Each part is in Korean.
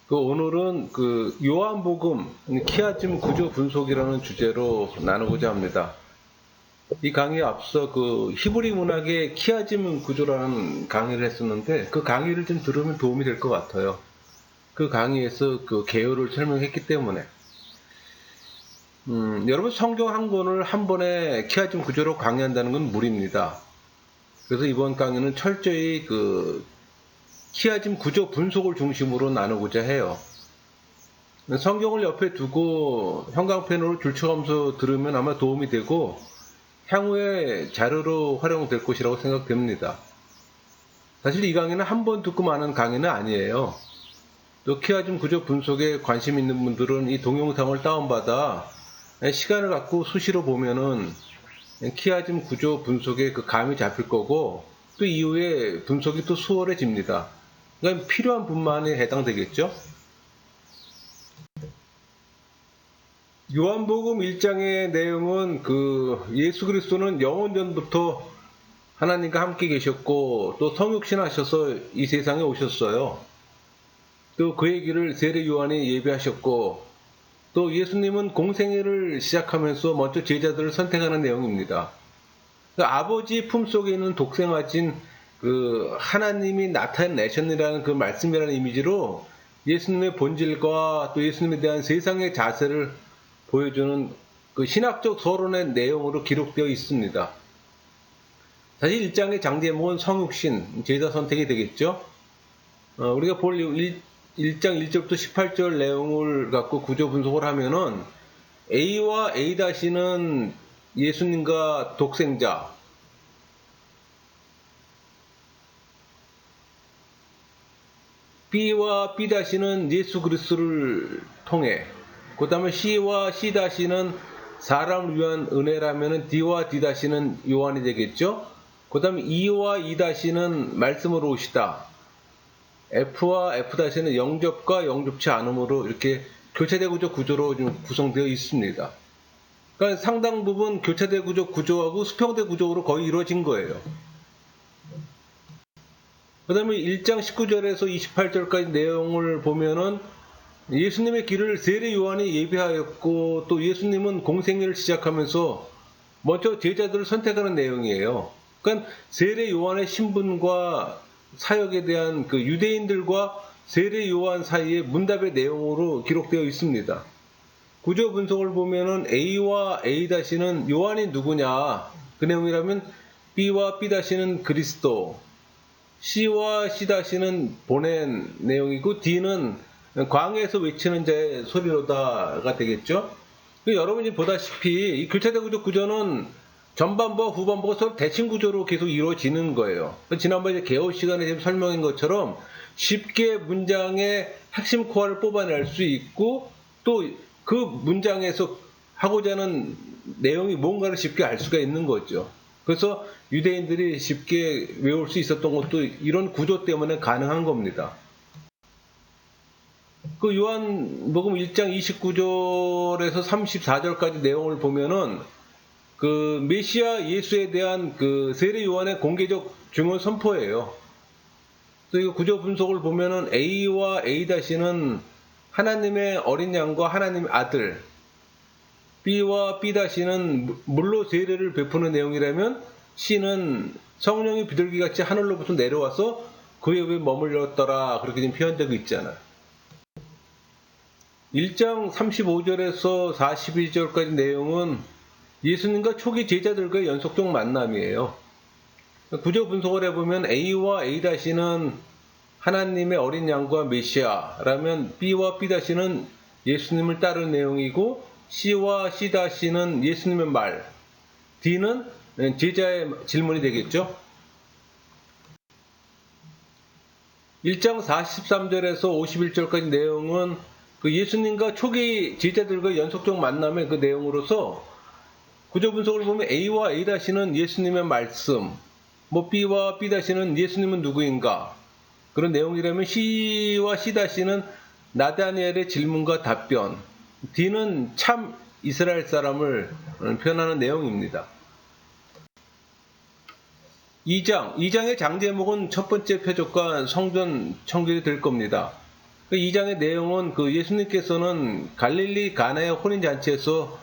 오늘은 요한복음 키아즘 구조 분석이라는 주제로 나누고자 합니다. 이 강의에 앞서 히브리 문학의 키아즘 구조라는 강의를 했었는데 그 강의를 좀 들으면 도움이 될 것 같아요. 그 강의에서 개요를 설명했기 때문에 여러분 성경 한 권을 한 번에 키아즘 구조로 강의한다는 건 무리입니다. 그래서 이번 강의는 철저히 키아즘 구조 분석을 중심으로 나누고자 해요. 성경을 옆에 두고 형광펜으로 줄쳐가면서 들으면 아마 도움이 되고 향후에 자료로 활용될 것이라고 생각됩니다. 사실 이 강의는 한 번 듣고 마는 강의는 아니에요. 또 키아즘 구조 분석에 관심 있는 분들은 이 동영상을 다운받아 시간을 갖고 수시로 보면은 키아즘 구조 분석에 감이 잡힐 거고 또 이후에 분석이 또 수월해집니다. 그러니까 필요한 분만에 해당되겠죠. 요한복음 1장의 내용은 예수 그리스도는 영원 전부터 하나님과 함께 계셨고 또 성육신 하셔서 이 세상에 오셨어요. 또 그 얘기를 세례 요한이 예비하셨고 또 예수님은 공생애를 시작하면서 먼저 제자들을 선택하는 내용입니다. 아버지 품속에 있는 독생아진 하나님이 나타내셨느라는 그 말씀이라는 이미지로 예수님의 본질과 또 예수님에 대한 세상의 자세를 보여주는 신학적 서론의 내용으로 기록되어 있습니다. 사실 1장의 장제목은 성육신, 제자 선택이 되겠죠. 우리가 볼 1장 1절부터 18절 내용을 갖고 구조 분석을 하면은 A와 A-는 예수님과 독생자, B와 B-는 예수 그리스도를 통해, 그 다음에 C와 C-는 사람을 위한 은혜라면 D와 D-는 요한이 되겠죠. 그 다음에 E와 E-는 말씀으로 오시다. F와 F-는 영접과 영접치 않음으로 이렇게 교차대구조 구조로 좀 구성되어 있습니다. 그러니까 상당 부분 교차대구조 구조하고 수평대 구조로 거의 이루어진 거예요. 그 다음에 1장 19절에서 28절까지 내용을 보면은 예수님의 길을 세례 요한이 예비하였고 또 예수님은 공생애를 시작하면서 먼저 제자들을 선택하는 내용이에요. 그러니까 세례 요한의 신분과 사역에 대한 유대인들과 세례 요한 사이의 문답의 내용으로 기록되어 있습니다. 구조 분석을 보면은 A와 A-는 요한이 누구냐? 그 내용이라면 B와 B-는 그리스도, C와 C-는 보낸 내용이고 D는 광야에서 외치는 자의 소리로다가 되겠죠. 여러분이 보다시피 이 교차대구조 구조는 전반부와 후반부가 서로 대칭 구조로 계속 이루어지는 거예요. 지난번에 개요 시간에 지금 설명한 것처럼 쉽게 문장의 핵심 코어를 뽑아낼 수 있고 또 그 문장에서 하고자 하는 내용이 뭔가를 쉽게 알 수가 있는 거죠. 그래서 유대인들이 쉽게 외울 수 있었던 것도 이런 구조 때문에 가능한 겁니다. 요한복음 1장 29절에서 34절까지 내용을 보면은 메시아 예수에 대한 세례 요한의 공개적 증언 선포예요. 그래서 이 구조 분석을 보면은 A와 A-는 하나님의 어린 양과 하나님의 아들, B와 B-는 물로 세례를 베푸는 내용이라면 C는 성령이 비둘기같이 하늘로부터 내려와서 그의 위에 머물렀더라, 그렇게 지금 표현되고 있잖아요. 1장 35절에서 42절까지 내용은 예수님과 초기 제자들과의 연속적 만남이에요. 구조 분석을 해보면 A와 A-는 하나님의 어린 양과 메시아라면 B와 B-는 예수님을 따르는 내용이고 C와 C-는 예수님의 말, D는 제자의 질문이 되겠죠. 1장 43절에서 51절까지 내용은 예수님과 초기 제자들과 연속적 만남의 그 내용으로서 구조 분석을 보면 A와 A-는 예수님의 말씀, B와 B-는 예수님은 누구인가, 그런 내용이라면 C와 C-는 나다니엘의 질문과 답변, D는 참 이스라엘 사람을 표현하는 내용입니다. 2장의 장제목은 첫 번째 표적과 성전 청결이 될 겁니다. 그 2장의 내용은 그 예수님께서는 갈릴리 가나의 혼인잔치에서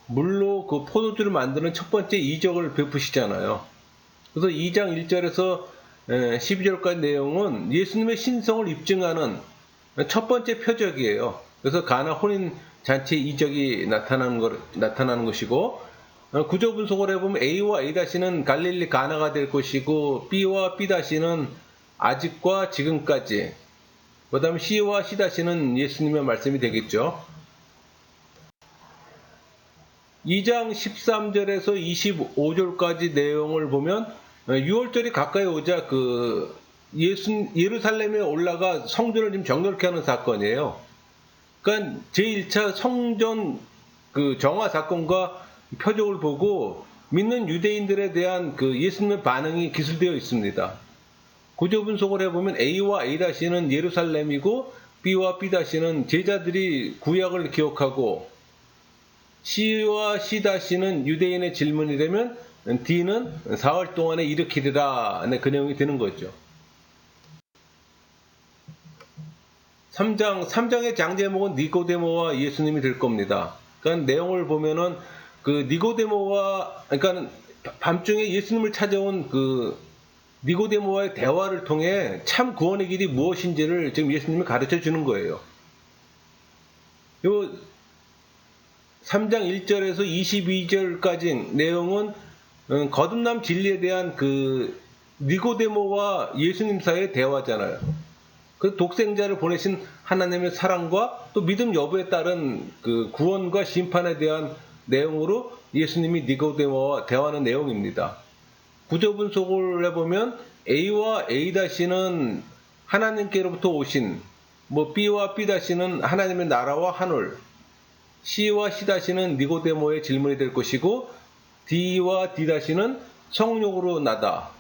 물로 그 포도주를 만드는 첫 번째 이적을 베푸시잖아요. 그래서 2장 1절에서 12절까지 내용은 예수님의 신성을 입증하는 첫 번째 표적이에요. 그래서 가나 혼인잔치 이적이 나타나는 것이고, 구조 분석을 해보면 A와 A-는 갈릴리 가나가 될 것이고, B와 B-는 아직과 지금까지, 그 다음에 C와 C-는 예수님의 말씀이 되겠죠. 2장 13절에서 25절까지 내용을 보면 6월절이 가까이 오자 예루살렘에 올라가 성전을 좀 정결케 하는 사건이에요. 그러니까 제1차 성전 정화 사건과 표적을 보고 믿는 유대인들에 대한 예수님의 반응이 기술되어 있습니다. 구조 분석을 해보면 A와 A-는 예루살렘이고 B와 B-는 제자들이 구약을 기억하고, C와 C-는 유대인의 질문이 되면 D는 4월 동안에 일으키리라, 그 내용이 되는 거죠. 3장의 장제목은 니고데모와 예수님이 될 겁니다. 그러니까 내용을 보면은 니고데모와, 그러니까 밤중에 예수님을 찾아온 니고데모와의 대화를 통해 참 구원의 길이 무엇인지를 지금 예수님이 가르쳐 주는 거예요. 요 3장 1절에서 22절까지 내용은 거듭남 진리에 대한 니고데모와 예수님 사이의 대화잖아요. 그 독생자를 보내신 하나님의 사랑과 또 믿음 여부에 따른 구원과 심판에 대한 내용으로 예수님이 니고데모와 대화하는 내용입니다. 구조 분석을 해보면 A와 A-는 하나님께로부터 오신, B와 B-는 하나님의 나라와 하늘, C와 C-는 니고데모의 질문이 될 것이고, D와 D-는 성령으로 나다.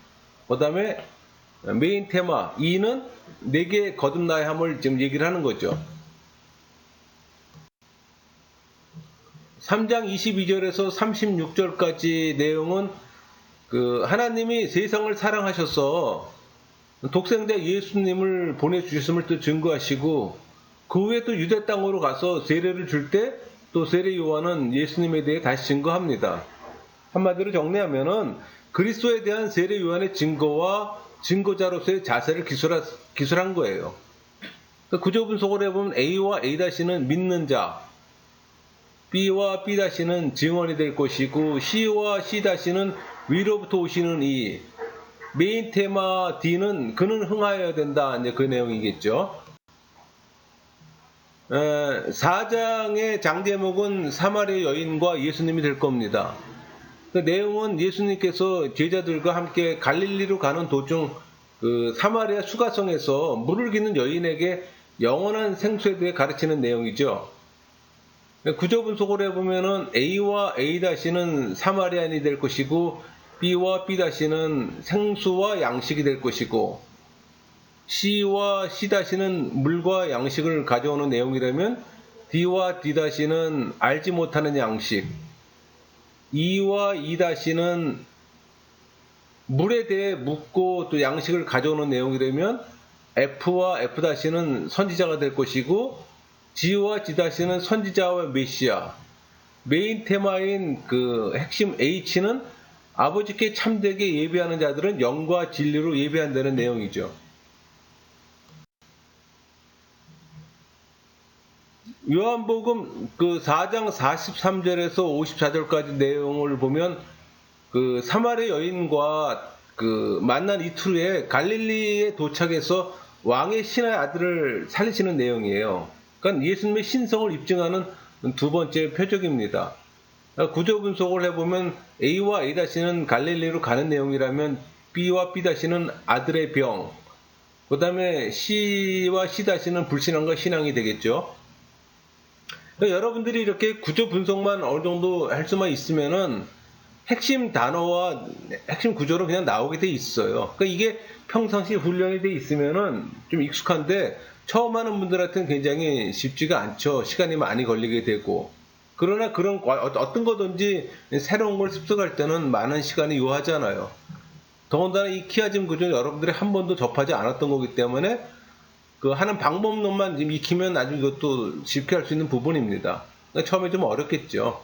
그 다음에 메인 테마 E는 내게 거듭나야 함을 지금 얘기를 하는 거죠. 3장 22절에서 36절까지 내용은 하나님이 세상을 사랑하셔서 독생자 예수님을 보내주셨음을 또 증거하시고, 그 후에 또 유대 땅으로 가서 세례를 줄 때 또 세례 요한은 예수님에 대해 다시 증거합니다. 한마디로 정리하면은 그리스도에 대한 세례 요한의 증거와 증거자로서의 자세를 기술한 거예요. 구조 분석을 해보면 A와 A-는 믿는 자, B와 B-는 증언이 될 것이고, C와 C-는 위로부터 오시는 이, 메인 테마 D는 그는 흥하여야 된다, 이제 그 내용이겠죠. 4장의 장제목은 사마리아 여인과 예수님이 될 겁니다. 그 내용은 예수님께서 제자들과 함께 갈릴리로 가는 도중 사마리아 수가성에서 물을 기는 여인에게 영원한 생수에 대해 가르치는 내용이죠. 구조 분석을 해보면은 A와 A-는 사마리아인이 될 것이고, B와 B-는 생수와 양식이 될 것이고, C와 C-는 물과 양식을 가져오는 내용이라면 D와 D-는 알지 못하는 양식, E와 E-는 물에 대해 묻고 또 양식을 가져오는 내용이라면 F와 F-는 선지자가 될 것이고, G와 G-는 선지자와 메시아, 메인 테마인 핵심 H는 아버지께 참되게 예배하는 자들은 영과 진리로 예배한다는 내용이죠. 요한복음 4장 43절에서 54절까지 내용을 보면 사마리아 여인과 만난 이틀 후에 갈릴리에 도착해서 왕의 신의 아들을 살리시는 내용이에요. 그러니까 예수님의 신성을 입증하는 두 번째 표적입니다. 구조 분석을 해보면 A와 A-는 갈릴리로 가는 내용이라면 B와 B-는 아들의 병, 그 다음에 C와 C-는 불신앙과 신앙이 되겠죠. 그러니까 여러분들이 이렇게 구조 분석만 어느 정도 할 수만 있으면은 핵심 단어와 핵심 구조로 그냥 나오게 돼 있어요. 그러니까 이게 평상시 훈련이 돼 있으면은 좀 익숙한데 처음 하는 분들한테는 굉장히 쉽지가 않죠. 시간이 많이 걸리게 되고. 그러나 어떤 거든지 새로운 걸 습득할 때는 많은 시간이 요하잖아요. 더군다나 이 키아즘 구조는 여러분들이 한 번도 접하지 않았던 거기 때문에 그 하는 방법론만 지금 익히면 아주 이것도 쉽게 할 수 있는 부분입니다. 그러니까 처음에 좀 어렵겠죠.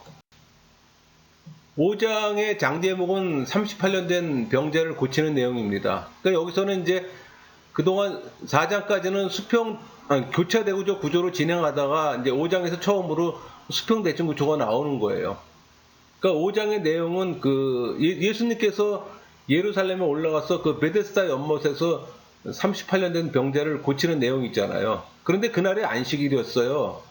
5장의 장 제목은 38년 된 병자를 고치는 내용입니다. 그러니까 여기서는 이제 그동안 4장까지는 교차대구조 구조로 진행하다가 이제 5장에서 처음으로 수평대칭 구조가 나오는 거예요. 그러니까 5장의 내용은 그 예수님께서 예루살렘에 올라가서 그 베데스다 연못에서 38년 된 병자를 고치는 내용이 있잖아요. 그런데 그날이 안식일이었어요.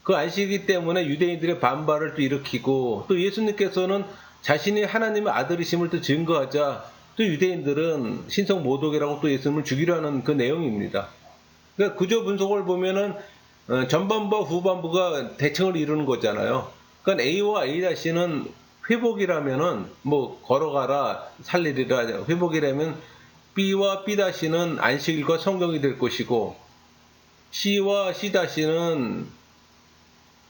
그 안식이기 때문에 유대인들의 반발을 또 일으키고, 또 예수님께서는 자신이 하나님의 아들이심을 또 증거하자 또 유대인들은 신성 모독이라고 또 예수님을 죽이려 하는 그 내용입니다. 그러니까 구조 분석을 보면은 전반부와 후반부가 대칭을 이루는 거잖아요. 그러니까 A와 A-는 회복이라면은 뭐 걸어가라 살리리라, 회복이라면 B와 B-는 안식일과 성경이 될 것이고, C와 C-는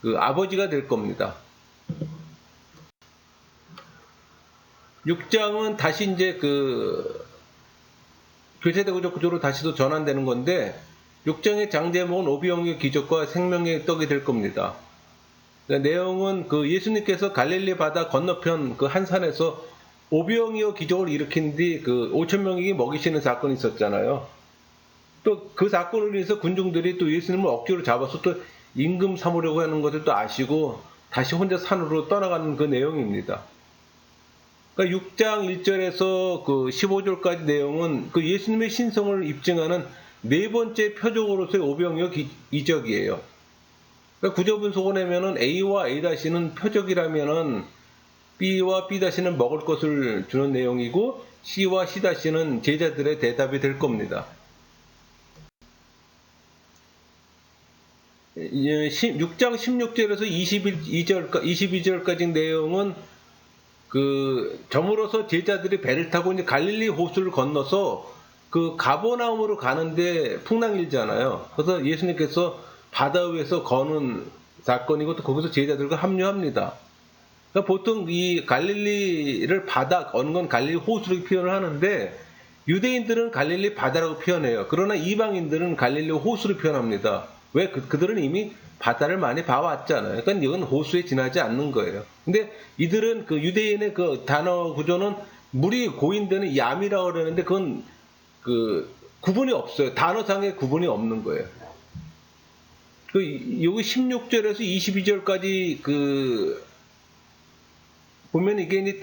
그 아버지가 될 겁니다. 6장은 다시 이제 그 교체대구조 구조로 다시 또 전환되는 건데, 6장의 장 제목은 오병이의 기적과 생명의 떡이 될 겁니다. 그러니까 내용은 그 예수님께서 갈릴리 바다 건너편 그 한 산에서 오병이어 기적을 일으킨 뒤 그 5,000명에게 먹이시는 사건이 있었잖아요. 또 그 사건을 위해서 군중들이 또 예수님을 억지로 잡아서 또 임금 삼으려고 하는 것을 또 아시고 다시 혼자 산으로 떠나가는 그 내용입니다. 그러니까 6장 1절에서 그 15절까지 내용은 그 예수님의 신성을 입증하는 네 번째 표적으로서의 오병이어 이적이에요. 그러니까 구조 분석을 하면은 A와 A-는 표적이라면은 B와 B-는 먹을 것을 주는 내용이고, C와 C-는 제자들의 대답이 될 겁니다. 6장 16절에서 22절까지 내용은 그 점으로서 제자들이 배를 타고 이제 갈릴리 호수를 건너서 그 가버나움으로 가는데 풍랑일잖아요. 그래서 예수님께서 바다 위에서 거는 사건이고, 또 거기서 제자들과 합류합니다. 그러니까 보통 이 갈릴리를 바다 거는 건 갈릴리 호수로 표현을 하는데, 유대인들은 갈릴리 바다라고 표현해요. 그러나 이방인들은 갈릴리 호수로 표현합니다. 왜? 그들은 이미 바다를 많이 봐왔잖아요. 그러니까 이건 호수에 지나지 않는 거예요. 근데 이들은 그 유대인의 그 단어 구조는 물이 고인되는 얌이라고 그러는데, 그건 그 구분이 없어요. 단어상의 구분이 없는 거예요. 여기 16절에서 22절까지 그 보면 이게 이제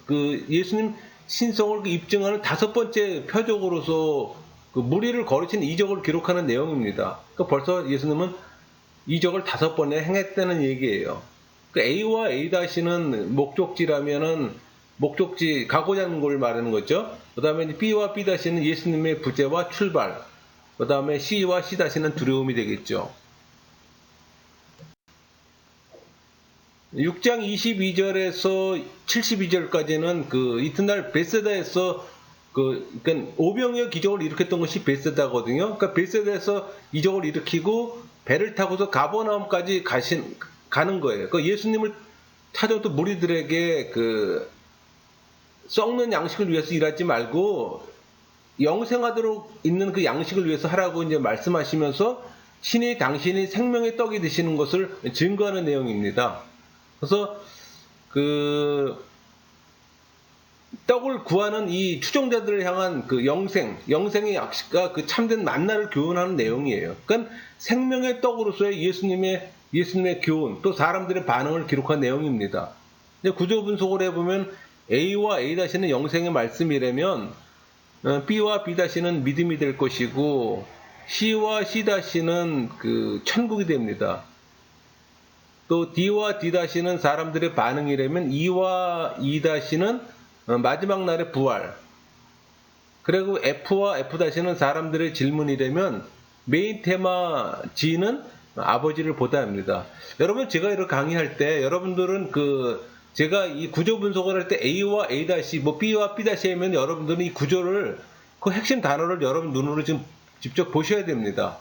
그 예수님 신성을 입증하는 다섯 번째 표적으로서 그 무리를 거르친 이적을 기록하는 내용입니다. 그러니까 벌써 예수님은 이적을 5번에 행했다는 얘기예요. 그 A와 A-는 목적지라면은 목적지 가고자 하는 걸 말하는 거죠. 그 다음에 B와 B-는 예수님의 부재와 출발, 그 다음에 C와 C-는 두려움이 되겠죠. 6장 22절에서 72절까지는 그 이튿날 베세다에서 그러니까 오병이어 기적을 일으켰던 것이 베세다거든요. 그러니까 베세다에서 이적을 일으키고 배를 타고서 가버나움까지 가는 거예요. 그러니까 예수님을 찾아온 무리들에게 그 썩는 양식을 위해서 일하지 말고 영생하도록 있는 그 양식을 위해서 하라고 이제 말씀하시면서 신이 당신이 생명의 떡이 되시는 것을 증거하는 내용입니다. 그래서 그 떡을 구하는 이 추종자들을 향한 그 영생의 약식과 그 참된 만나를 교훈하는 내용이에요. 그러니까 생명의 떡으로서의 예수님의 교훈, 또 사람들의 반응을 기록한 내용입니다. 구조 분석을 해보면 A와 A-는 영생의 말씀이라면 B와 B-는 믿음이 될 것이고, C와 C-는 그 천국이 됩니다. 또 D와 D-는 사람들의 반응이라면 E와 E-는 마지막 날의 부활, 그리고 F와 F-는 사람들의 질문이라면 메인 테마 G는 아버지를 보다 합니다. 여러분, 제가 이렇게 강의할 때 여러분들은 제가 이 구조 분석을 할 때 A와 A-, 뭐 B와 B- 하면 여러분들은 이 구조를 그 핵심 단어를 여러분 눈으로 지금 직접 보셔야 됩니다.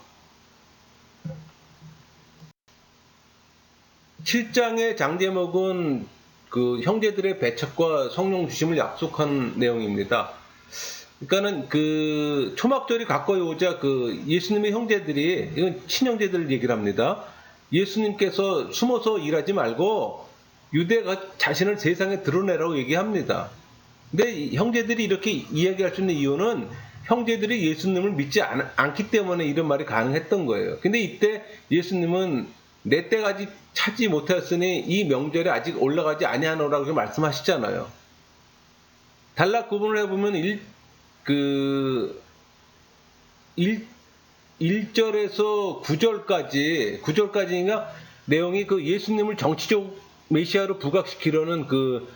7장의 장 제목은 그 형제들의 배척과 성령 주심을 약속한 내용입니다. 그러니까는 그 초막절이 가까이 오자 그 예수님의 형제들이, 이건 친형제들 얘기를 합니다. 예수님께서 숨어서 일하지 말고 유대가 자신을 세상에 드러내라고 얘기합니다. 근데 이 형제들이 이렇게 이야기할 수 있는 이유는 형제들이 예수님을 믿지 않기 때문에 이런 말이 가능했던 거예요. 근데 이때 예수님은 내 때가 아직 차지 못하였으니 이 명절에 아직 올라가지 아니하노라고 말씀하시잖아요. 단락 구분을 해보면 1절에서 9절까지가 내용이 그 예수님을 정치적 메시아로 부각시키려는 그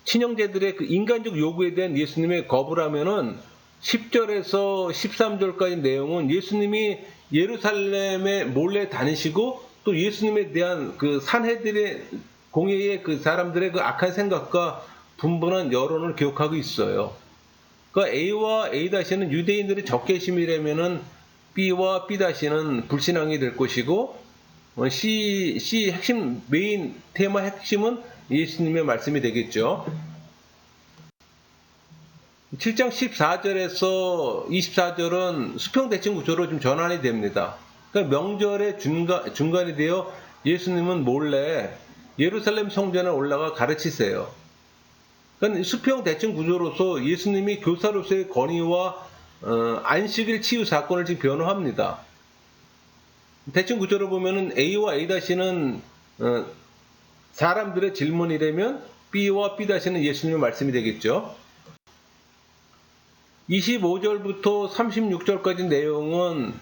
친형제들의 그 인간적 요구에 대한 예수님의 거부라면은 10절에서 13절까지 내용은 예수님이 예루살렘에 몰래 다니시고 또 예수님에 대한 그 산헤드린 공회의 그 사람들의 그 악한 생각과 분분한 여론을 기록하고 있어요. 그러니까 A와 A-는 유대인들의 적개심이라면은 B와 B-는 불신앙이 될 것이고, C 핵심 메인 테마 핵심은 예수님의 말씀이 되겠죠. 7장 14절에서 24절은 수평대칭 구조로 좀 전환이 됩니다. 그러니까 명절의 중간이 되어 예수님은 몰래 예루살렘 성전에 올라가 가르치세요. 그러니까 수평대칭 구조로서 예수님이 교사로서의 권위와 안식일 치유 사건을 지금 변호합니다. 대칭 구조로 보면은 A와 A-는 사람들의 질문이라면 B와 B-는 예수님의 말씀이 되겠죠. 25절부터 36절까지 내용은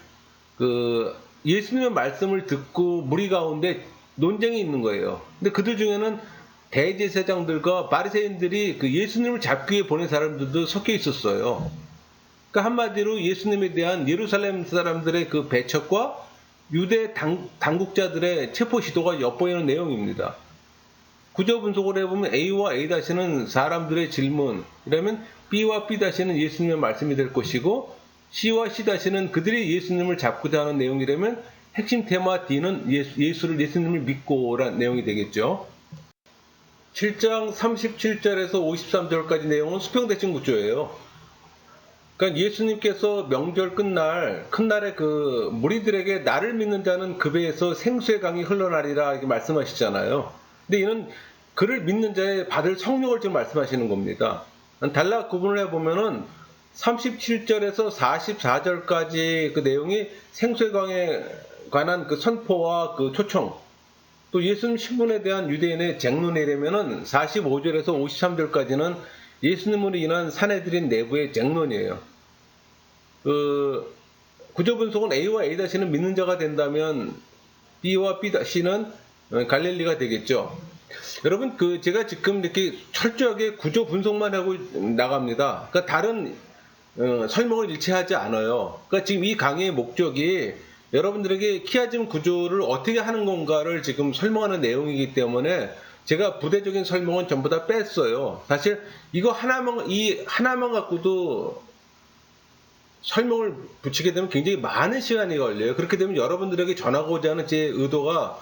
그 예수님의 말씀을 듣고 무리 가운데 논쟁이 있는 거예요. 근데 그들 중에는 대제사장들과 바리새인들이 그 예수님을 잡기 위해 보낸 사람들도 섞여 있었어요. 그러니까 한마디로 예수님에 대한 예루살렘 사람들의 그 배척과 유대 당국자들의 체포 시도가 엿보이는 내용입니다. 구조 분석을 해보면 A와 A-는 사람들의 질문이라면 B와 B-는 예수님의 말씀이 될 것이고, C와 C-는 그들이 예수님을 잡고자 하는 내용이라면 핵심 테마 D는 예수님을 믿고라는 내용이 되겠죠. 7장 37절에서 53절까지 내용은 수평대칭 구조예요. 그러니까 예수님께서 명절 끝날 큰날에 그 무리들에게 나를 믿는 자는 그 배에서 생수의 강이 흘러나리라 이렇게 말씀하시잖아요. 근데 이는 그를 믿는 자의 받을 성령을 지금 말씀하시는 겁니다. 단락 구분을 해보면은 37절에서 44절까지 그 내용이 생수의 강에 관한 그 선포와 그 초청, 또 예수님 신분에 대한 유대인의 쟁론이라면은 45절에서 53절까지는 예수님으로 인한 산헤드린 내부의 쟁론이에요. 그 구조 분석은 A와 A-는 믿는 자가 된다면 B와 B-는 갈릴리가 되겠죠. 여러분, 제가 지금 이렇게 철저하게 구조 분석만 하고 나갑니다. 그러니까 다른 설명을 일치하지 않아요. 그러니까 지금 이 강의의 목적이 여러분들에게 키아즘 구조를 어떻게 하는 건가를 지금 설명하는 내용이기 때문에 제가 부대적인 설명은 전부 다 뺐어요. 사실 이거 하나만 갖고도 설명을 붙이게 되면 굉장히 많은 시간이 걸려요. 그렇게 되면 여러분들에게 전하고자 하는 제 의도가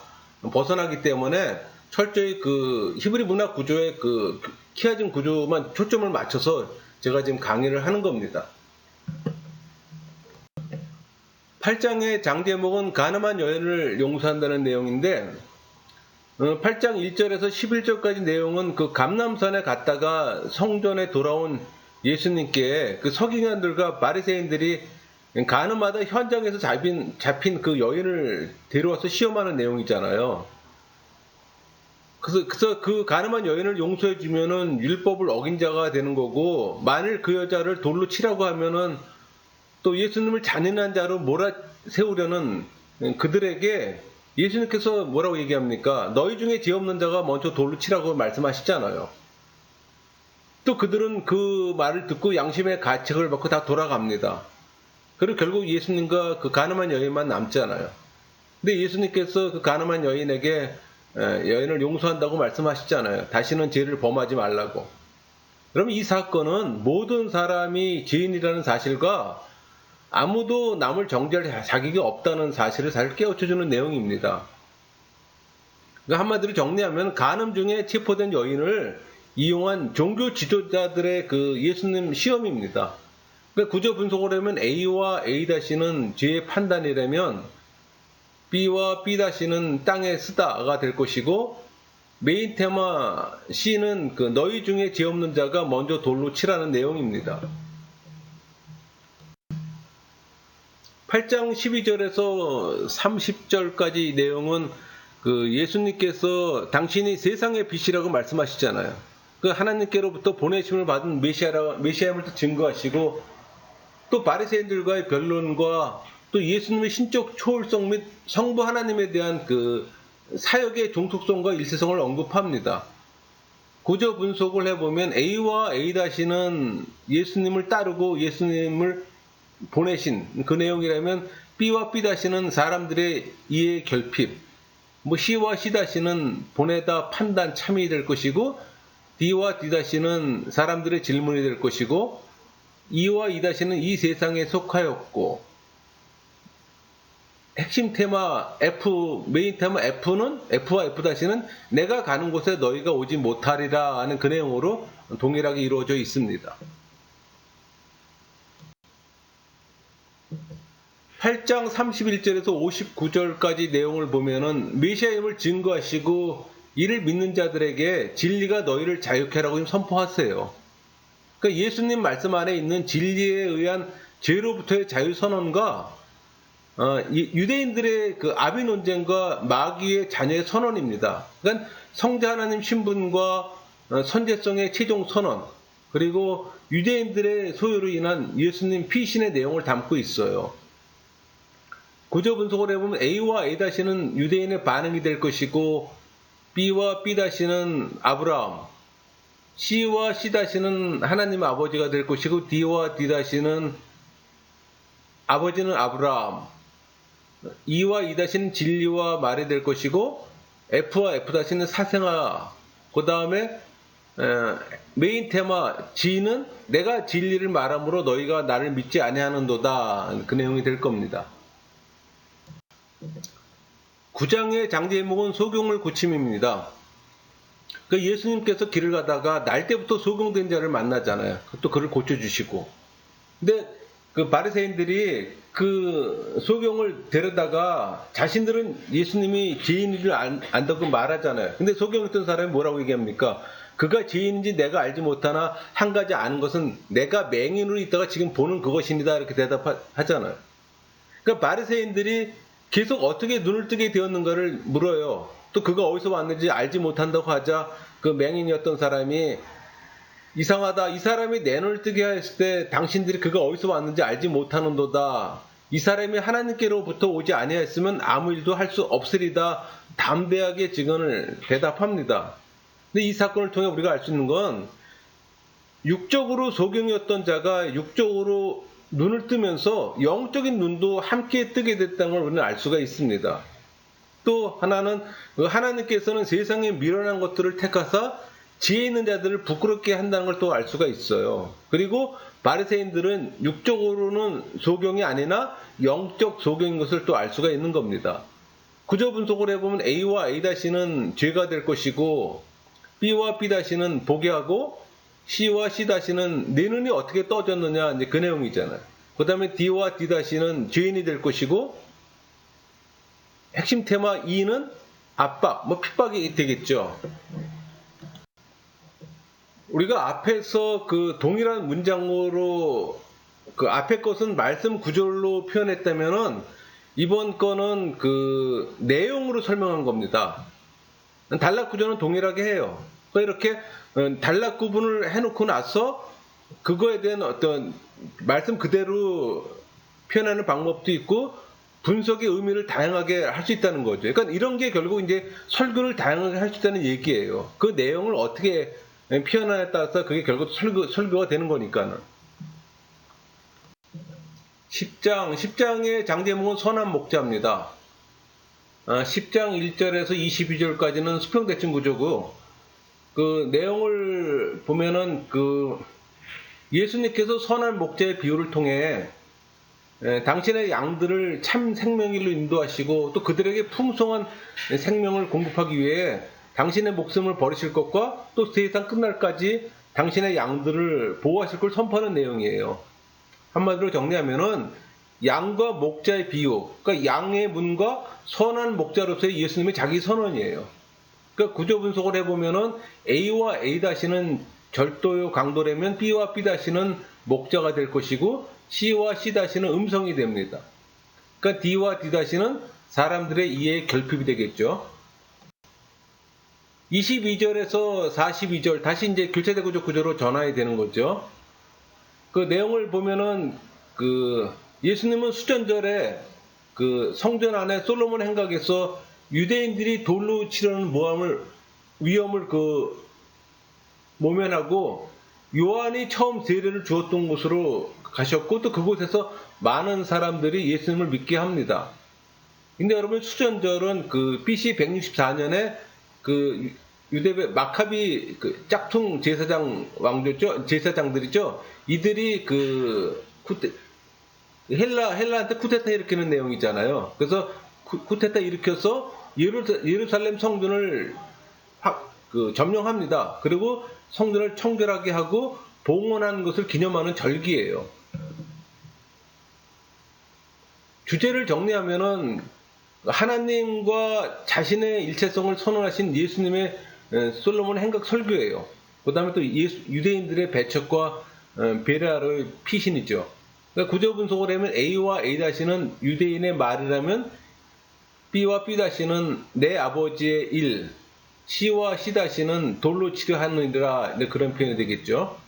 벗어나기 때문에 철저히 그 히브리 문학 구조의 그 키아즘 구조만 초점을 맞춰서 제가 지금 강의를 하는 겁니다. 8장의 장제목은 가늠한 여인을 용서한다는 내용인데, 8장 1절에서 11절까지 내용은 그 감람산에 갔다가 성전에 돌아온 예수님께 그 서기관들과 바리새인들이 가늠하다 현장에서 잡힌 그 여인을 데려와서 시험하는 내용이잖아요. 그래서 그 가늠한 여인을 용서해 주면은 율법을 어긴 자가 되는 거고, 만일 그 여자를 돌로 치라고 하면은 또 예수님을 잔인한 자로 몰아세우려는 그들에게 예수님께서 뭐라고 얘기합니까? 너희 중에 죄 없는 자가 먼저 돌로 치라고 말씀하시잖아요. 또 그들은 그 말을 듣고 양심의 가책을 받고 다 돌아갑니다. 그리고 결국 예수님과 그 가늠한 여인만 남잖아요. 근데 예수님께서 그 가늠한 여인에게 여인을 용서한다고 말씀하시잖아요. 다시는 죄를 범하지 말라고. 그럼 이 사건은 모든 사람이 죄인이라는 사실과 아무도 남을 정죄할 자격이 없다는 사실을 잘 깨우쳐주는 내용입니다. 그러니까 한마디로 정리하면 간음 중에 체포된 여인을 이용한 종교 지도자들의 그 예수님 시험입니다. 구조 분석을 하면 A와 A-는 죄의 판단이라면 B와 B-는 땅에 쓰다가 될 것이고, 메인 테마 C는 너희 중에 죄 없는 자가 먼저 돌로 치라는 내용입니다. 8장 12절에서 30절까지 내용은 예수님께서 당신이 세상의 빛이라고 말씀하시잖아요. 하나님께로부터 보내심을 받은 메시아임을 또 증거하시고, 또 바리새인들과의 변론과 또 예수님의 신적 초월성 및 성부 하나님에 대한 사역의 종속성과 일체성을 언급합니다. 구조 분석을 해보면 A와 A-는 예수님을 따르고 예수님을 보내신 그 내용이라면, B와 B-는 사람들의 이해 결핍, C와 C-는 보내다 판단 참이 될 것이고, D와 D-는 사람들의 질문이 될 것이고, E와 E-는 이 세상에 속하였고, 핵심 테마 F, 메인 테마 F와 F-는 내가 가는 곳에 너희가 오지 못하리라 하는 그 내용으로 동일하게 이루어져 있습니다. 8장 31절에서 59절까지 내용을 보면은 메시아임을 증거하시고 이를 믿는 자들에게 진리가 너희를 자유케 하라고 선포하세요. 그러니까 예수님 말씀 안에 있는 진리에 의한 죄로부터의 자유 선언과 유대인들의 아비 논쟁과 마귀의 자녀의 선언입니다. 그러니까 성자 하나님 신분과 선제성의 최종 선언, 그리고 유대인들의 소유로 인한 예수님 피신의 내용을 담고 있어요. 구조 분석을 해보면 A와 A-는 유대인의 반응이 될 것이고, B와 B-는 아브라함, C와 C-는 하나님 아버지가 될 것이고, D와 D-는 아버지는 아브라함, E와 E-는 진리와 말이 될 것이고, F와 F-는 사생아, 그 다음에 메인 테마 G는 내가 진리를 말함으로 너희가 나를 믿지 아니하는도다, 그 내용이 될 겁니다. 9장의 장제 제목은 소경물 고침입니다. 예수님께서 길을 가다가 날 때부터 소경된 자를 만나잖아요. 또 그를 고쳐주시고. 근데 바리새인들이 소경을 데려다가 자신들은 예수님이 죄인을 안다고 말하잖아요. 근데 소경했던 사람이 뭐라고 얘기합니까? 그가 죄인인지 내가 알지 못하나 한 가지 아는 것은 내가 맹인으로 있다가 지금 보는 그것입니다. 이렇게 대답하잖아요. 그러니까 바리새인들이 계속 어떻게 눈을 뜨게 되었는가를 물어요. 또 그가 어디서 왔는지 알지 못한다고 하자 맹인이었던 사람이 이상하다. 이 사람이 내 눈을 뜨게 했을 때 당신들이 그가 어디서 왔는지 알지 못하는도다. 이 사람이 하나님께로부터 오지 아니하였으면 아무 일도 할 수 없으리다. 담대하게 증언을 대답합니다. 근데 이 사건을 통해 우리가 알 수 있는 건 육적으로 소경이었던 자가 육적으로 눈을 뜨면서 영적인 눈도 함께 뜨게 됐다는 걸 우리는 알 수가 있습니다. 또 하나는 하나님께서는 세상에 미련한 것들을 택하사 지혜 있는 자들을 부끄럽게 한다는 걸 또 알 수가 있어요. 그리고 바리새인들은 육적으로는 소경이 아니나 영적 소경인 것을 또 알 수가 있는 겁니다. 구조 분석을 해보면 A와 A-는 죄가 될 것이고, B와 B-는 보게 하고, C와 C-는 내 눈이 어떻게 떠졌느냐, 이제 그 내용이잖아요. 그 다음에 D와 D-는 죄인이 될 것이고, 핵심 테마 E는 압박, 핍박이 되겠죠. 우리가 앞에서 동일한 문장으로 앞에 것은 말씀 구절로 표현했다면은 이번 거는 내용으로 설명한 겁니다. 단락 구조는 동일하게 해요. 이렇게 단락 구분을 해놓고 나서 그거에 대한 어떤 말씀 그대로 표현하는 방법도 있고 분석의 의미를 다양하게 할 수 있다는 거죠. 그러니까 이런 게 결국 이제 설교를 다양하게 할 수 있다는 얘기예요. 그 내용을 어떻게 표현하냐에 따라서 그게 결국 설교가 되는 거니까는. 10장의 장제목은 선한 목자입니다. 10장 1절에서 22절까지는 수평대칭 구조고, 내용을 보면은 예수님께서 선한 목자의 비유를 통해 당신의 양들을 참 생명길로 인도하시고 또 그들에게 풍성한 생명을 공급하기 위해 당신의 목숨을 버리실 것과 또 세상 끝날까지 당신의 양들을 보호하실 걸 선포하는 내용이에요. 한마디로 정리하면은 양과 목자의 비유, 그러니까 양의 문과 선한 목자로서의 예수님의 자기 선언이에요. 그러니까 구조 분석을 해보면은 A와 A-는 절도요 강도라면 B와 B-는 목자가 될 것이고 C와 C-는 음성이 됩니다. 그러니까 D와 D-는 사람들의 이해의 결핍이 되겠죠. 22절에서 42절 다시 이제 교체대구조 구조로 전환이 되는 거죠. 그 내용을 보면은 예수님은 수전절에 성전 안에 솔로몬 행각에서 유대인들이 돌로 치려는 위험을 모면하고 요한이 처음 세례를 주었던 곳으로 가셨고 또 그곳에서 많은 사람들이 예수님을 믿게 합니다. 근데 여러분 수전절은 BC 164년에 유대배 마카비 짝퉁 제사장 왕조죠, 제사장들이죠. 이들이 헬라한테 쿠데타 일으키는 내용이잖아요. 그래서 쿠데타 일으켜서 예루살렘 성전을 점령합니다. 그리고 성전을 청결하게 하고 봉헌하는 것을 기념하는 절기예요. 주제를 정리하면은 하나님과 자신의 일체성을 선언하신 예수님의 솔로몬 행각 설교예요. 그 다음에 또 유대인들의 배척과 베라의 피신이죠. 그러니까 구조 분석을 하면 A와 A-는 유대인의 말이라면 B와 B-는 내 아버지의 일, C와 C-는 돌로 치려하느니라, 그런 표현이 되겠죠.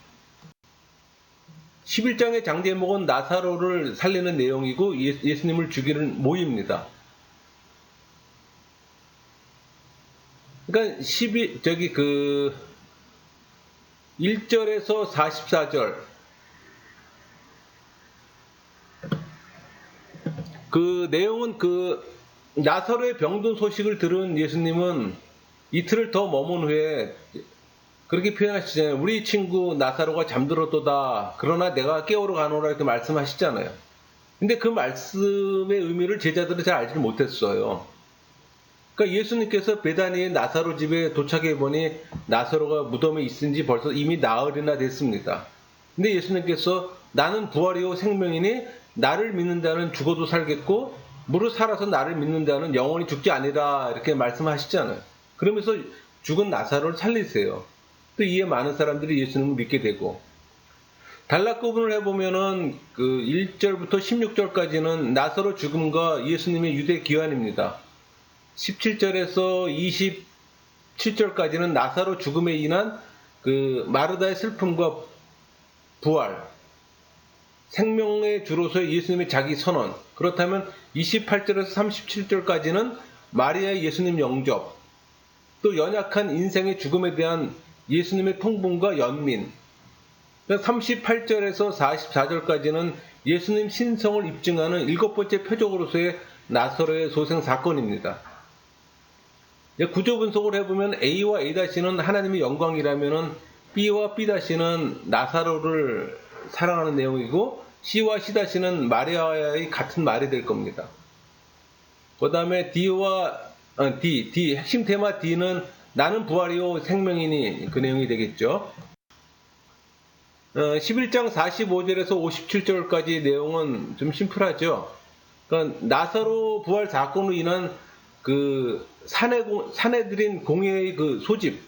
11장의 장 제목은 나사로를 살리는 내용이고 예수님을 죽이는 모입니다. 그러니까 1절에서 44절 내용은 나사로의 병든 소식을 들은 예수님은 이틀을 더 머문 후에 그렇게 표현하시잖아요. 우리 친구 나사로가 잠들었도다. 그러나 내가 깨우러 가노라 이렇게 말씀하시잖아요. 근데 그 말씀의 의미를 제자들은 잘 알지 못했어요. 그러니까 예수님께서 베다니의 나사로 집에 도착해 보니 나사로가 무덤에 있은 지 벌써 이미 나흘이나 됐습니다. 근데 예수님께서 나는 부활이요 생명이니 나를 믿는 자는 죽어도 살겠고 무릇 살아서 나를 믿는 자는 영원히 죽지 아니라 이렇게 말씀하시잖아요. 그러면서 죽은 나사로를 살리세요. 또 이에 많은 사람들이 예수님을 믿게 되고 단락 구분을 해보면은 1절부터 16절까지는 나사로 죽음과 예수님의 유대 기환입니다. 17절에서 27절까지는 나사로 죽음에 인한 마르다의 슬픔과 부활, 생명의 주로서의 예수님의 자기 선언. 그렇다면 28절에서 37절까지는 마리아의 예수님 영접, 또 연약한 인생의 죽음에 대한 예수님의 통분과 연민. 38절에서 44절까지는 예수님 신성을 입증하는 7번째 표적으로서의 나사로의 소생 사건입니다. 구조 분석을 해보면 A와 A-는 하나님의 영광이라면 B와 B-는 나사로를 사랑하는 내용이고 C와 C-는 마리아와의 같은 말이 될 겁니다. 그 다음에 D, 핵심 테마 D는 나는 부활이요 생명이니 그 내용이 되겠죠. 11장 45절에서 57절까지 내용은 좀 심플하죠. 그러니까 나사로 부활 사건으로 인한 사내들인 공회의 소집,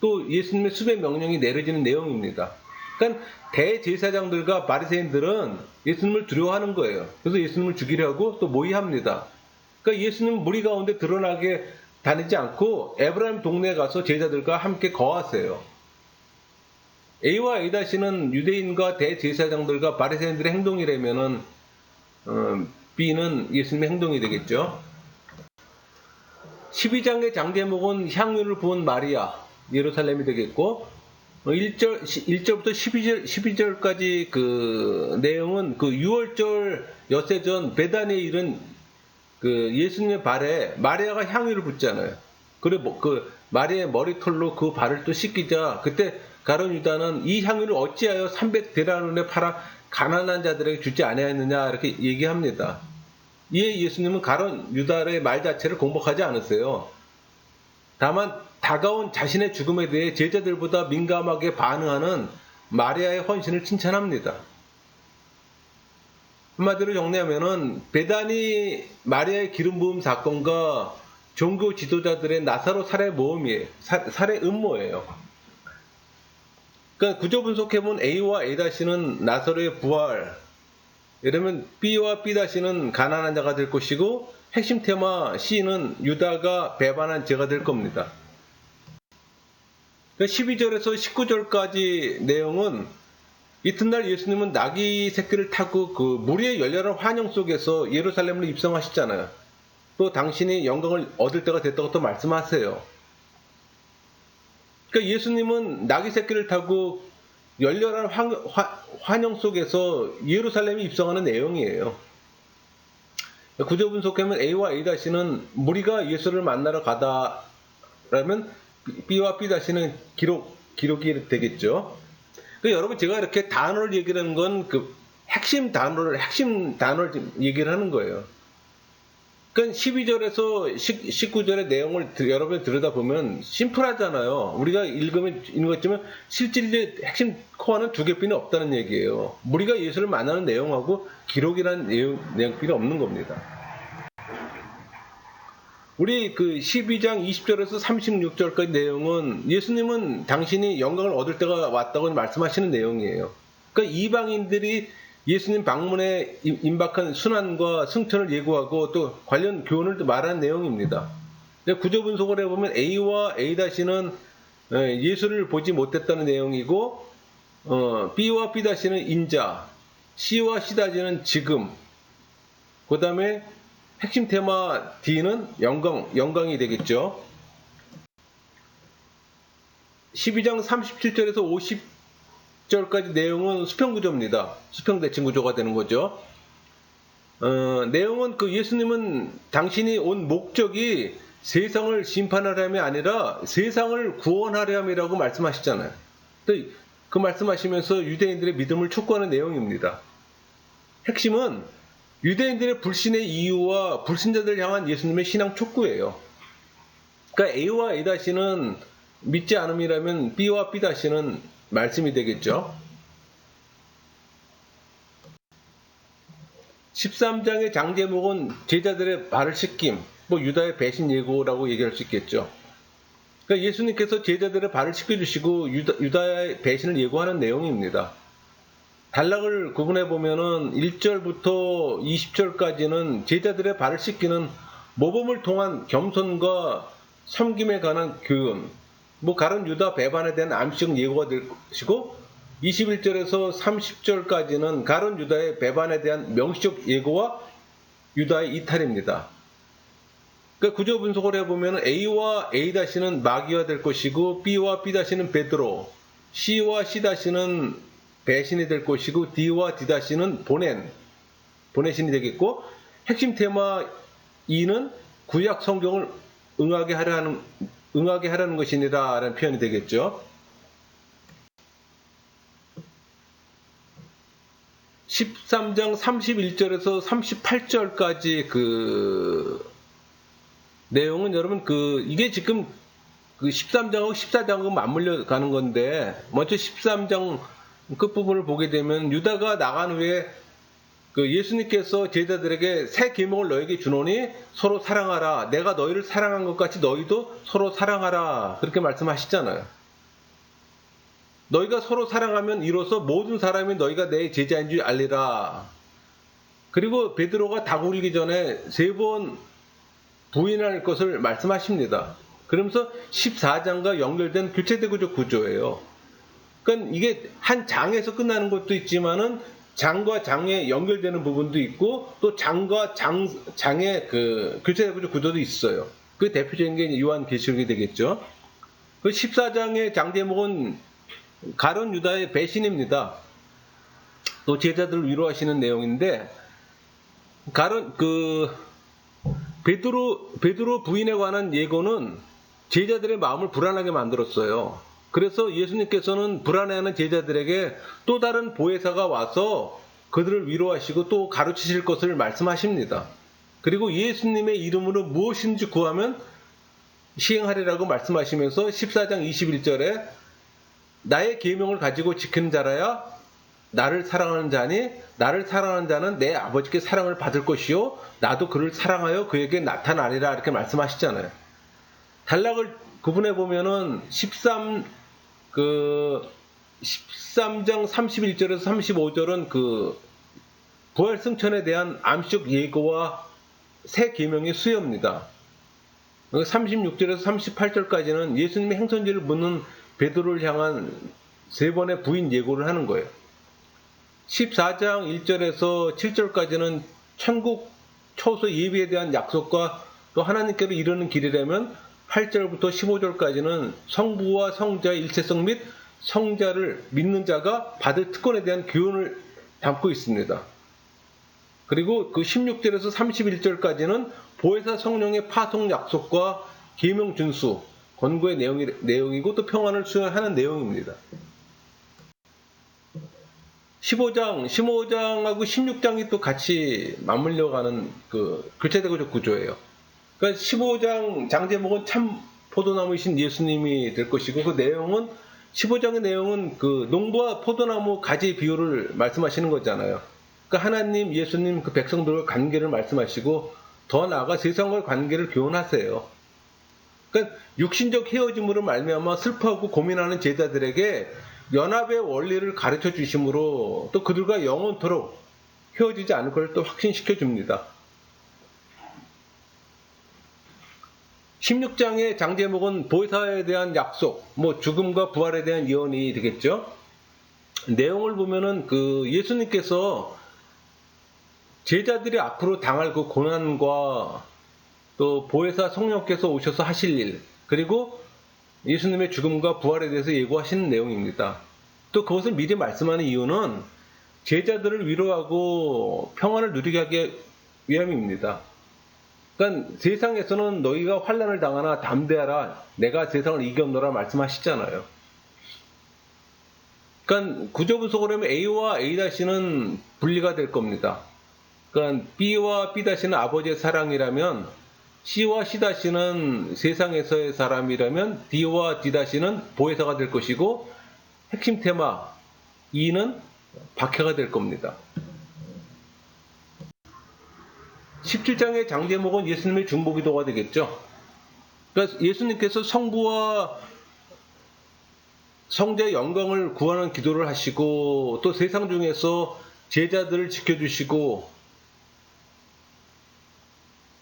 또 예수님의 수배 명령이 내려지는 내용입니다. 그러니까 대제사장들과 바리새인들은 예수님을 두려워하는 거예요. 그래서 예수님을 죽이려고 또 모의합니다. 그러니까 예수님은 무리 가운데 드러나게 다니지 않고 에브라임 동네에 가서 제자들과 함께 거하세요. A와 A-는 유대인과 대제사장들과 바리새인들의 행동이라면은 B는 예수님의 행동이 되겠죠. 12장의 장 제목은 향유를 부은 마리아, 예루살렘이 되겠고 1절부터 12절까지 내용은 6월절 엿새 전 베다니에 이른 예수님의 발에 마리아가 향유를 붓잖아요. 그래 마리아의 머리털로 그 발을 또 씻기자 그때 가룟 유다는 이 향유를 어찌하여 300데나리온에 팔아 가난한 자들에게 주지 아니하였느냐 이렇게 얘기합니다. 이에 예수님은 가룟 유다의 말 자체를 공박하지 않으세요. 다만 다가온 자신의 죽음에 대해 제자들보다 민감하게 반응하는 마리아의 헌신을 칭찬합니다. 한마디로 정리하면은 베다니 마리아의 기름 부음 사건과 종교 지도자들의 나사로 살해 모험이에요. 살해 음모예요. 그러니까 구조 분석해본 A와 A-는 나사로의 부활, 이러면 B와 B-는 가난한 자가 될 것이고, 핵심 테마 C는 유다가 배반한 죄가 될 겁니다. 12절에서 19절까지 내용은 이튿날 예수님은 나귀 새끼를 타고 그 무리의 열렬한 환영 속에서 예루살렘으로 입성하시잖아요. 또 당신이 영광을 얻을 때가 됐다고 또 말씀하세요. 그러니까 예수님은 나귀 새끼를 타고 열렬한 환영 속에서 예루살렘에 입성하는 내용이에요. 구조 분석하면 A와 A-는 무리가 예수를 만나러 가다라면 B와 B-는 기록이 되겠죠. 그러니까 여러분, 제가 이렇게 단어를 얘기하는 건 그 핵심 단어를 얘기를 하는 거예요. 그러니까 12절에서 19절의 내용을 여러분이 들여다보면 심플하잖아요. 우리가 읽는 것 같지만 실제 핵심 코어는 두 개뿐이 없다는 얘기예요. 우리가 예수를 만나는 내용하고 기록이라는 내용뿐이 없는 겁니다. 우리 그 12장 20절에서 36절까지 내용은 예수님은 당신이 영광을 얻을 때가 왔다고 말씀하시는 내용이에요. 그러니까 이방인들이 예수님 방문에 임박한 순환과 승천을 예고하고 또 관련 교훈을 말하는 내용입니다. 구조 분석을 해보면 A와 A-는 예수를 보지 못했다는 내용이고, B와 B-는 인자, C와 C-는 지금, 그 다음에 핵심 테마 D는 영광이 되겠죠. 12장 37절에서 50절까지 내용은 수평구조입니다. 수평대칭구조가 되는 거죠. 내용은 그 예수님은 당신이 온 목적이 세상을 심판하려 함이 아니라 세상을 구원하려 함이라고 말씀하시잖아요. 또 그 말씀하시면서 유대인들의 믿음을 촉구하는 내용입니다. 핵심은 유대인들의 불신의 이유와 불신자들 향한 예수님의 신앙 촉구예요. 그러니까 A와 A-는 믿지 않음이라면 B와 B-는 말씀이 되겠죠. 13장의 장제목은 제자들의 발을 씻김, 유다의 배신 예고라고 얘기할 수 있겠죠. 그러니까 예수님께서 제자들의 발을 씻겨주시고 유다의 배신을 예고하는 내용입니다. 단락을 구분해 보면은 1절부터 20절까지는 제자들의 발을 씻기는 모범을 통한 겸손과 섬김에 관한 교훈, 가룟 유다 배반에 대한 암시적 예고가 될 것이고, 21절에서 30절까지는 가룟 유다의 배반에 대한 명시적 예고와 유다의 이탈입니다. 그러니까 구조 분석을 해보면 A와 A-는 마귀가 될 것이고, B와 B-는 베드로, C와 C-는 배신이 될 것이고, D와 D-는 보내신이 되겠고, 핵심 테마 E는 구약 성경을 응하게 하라는 것이니라 라는 표현이 되겠죠. 13장 31절에서 38절까지 그 내용은 여러분 이게 지금 그 13장하고 14장하고 맞물려 가는 건데, 먼저 13장 끝부분을 보게 되면 유다가 나간 후에 그 예수님께서 제자들에게 새 계명을 너에게 주노니 서로 사랑하라. 내가 너희를 사랑한 것 같이 너희도 서로 사랑하라. 그렇게 말씀하시잖아요. 너희가 서로 사랑하면 이로써 모든 사람이 너희가 내 제자인 줄 알리라. 그리고 베드로가 다굴기 전에 3번 부인할 것을 말씀하십니다. 그러면서 14장과 연결된 교체대구조 구조예요. 그러니까 이게 한 장에서 끝나는 것도 있지만은 장과 장에 연결되는 부분도 있고, 또 장과 장의 그 교체대구조 구조도 있어요. 그 대표적인 게 요한계시록이 되겠죠. 그 14장의 장 제목은 가룟 유다의 배신입니다. 또 제자들을 위로하시는 내용인데, 베드로 부인에 관한 예고는 제자들의 마음을 불안하게 만들었어요. 그래서 예수님께서는 불안해하는 제자들에게 또 다른 보혜사가 와서 그들을 위로하시고 또 가르치실 것을 말씀하십니다. 그리고 예수님의 이름으로 무엇인지 구하면 시행하리라고 말씀하시면서 14장 21절에 나의 계명을 가지고 지키는 자라야 나를 사랑하는 자니 나를 사랑하는 자는 내 아버지께 사랑을 받을 것이요 나도 그를 사랑하여 그에게 나타나리라 이렇게 말씀하시잖아요. 단락을 구분해 보면은 13장 31절에서 35절은 그 부활 승천에 대한 암시적 예고와 새 계명의 수요입니다. 36절에서 38절까지는 예수님의 행선지를 묻는 베드로를 향한 세 번의 부인 예고를 하는 거예요. 14장 1절에서 7절까지는 천국 초소 예비에 대한 약속과 또 하나님께로 이르는 길이라면 8절부터 15절까지는 성부와 성자의 일체성 및 성자를 믿는 자가 받을 특권에 대한 교훈을 담고 있습니다. 그리고 그 16절에서 31절까지는 보혜사 성령의 파송 약속과 계명 준수, 권고의 내용이고 또 평안을 수행하는 내용입니다. 15장하고 16장이 또 같이 맞물려 가는 그 교차대고적 구조예요. 그러니까 15장 장제목은 참 포도나무이신 예수님이 될 것이고 그 내용은 15장의 내용은 그 농부와 포도나무 가지 비유를 말씀하시는 거잖아요. 그러니까 하나님, 예수님, 그 백성들과 관계를 말씀하시고 더 나아가 세상과의 관계를 교훈하세요. 그러니까 육신적 헤어짐으로 말미암아 슬퍼하고 고민하는 제자들에게 연합의 원리를 가르쳐 주심으로 또 그들과 영원토록 헤어지지 않을 걸 또 확신시켜 줍니다. 16장의 장제목은 보혜사에 대한 약속, 죽음과 부활에 대한 예언이 되겠죠. 내용을 보면은 그 예수님께서 제자들이 앞으로 당할 그 고난과 또 보혜사 성령께서 오셔서 하실 일, 그리고 예수님의 죽음과 부활에 대해서 예고하시는 내용입니다. 또 그것을 미리 말씀하는 이유는 제자들을 위로하고 평안을 누리게 하기 위함입니다. 그러니까 세상에서는 너희가 환난을 당하나 담대하라 내가 세상을 이겼노라 말씀하시잖아요. 그러니까 구조 분석을 하면 A와 A-는 분리가 될 겁니다. 그러니까 B와 B-는 아버지의 사랑이라면 C와 C-는 세상에서의 사람이라면 D와 D-는 보혜사가 될 것이고 핵심 테마 E는 박해가 될 겁니다. 17장의 장제목은 예수님의 중보기도가 되겠죠. 그러니까 예수님께서 성부와 성자의 영광을 구하는 기도를 하시고 또 세상 중에서 제자들을 지켜주시고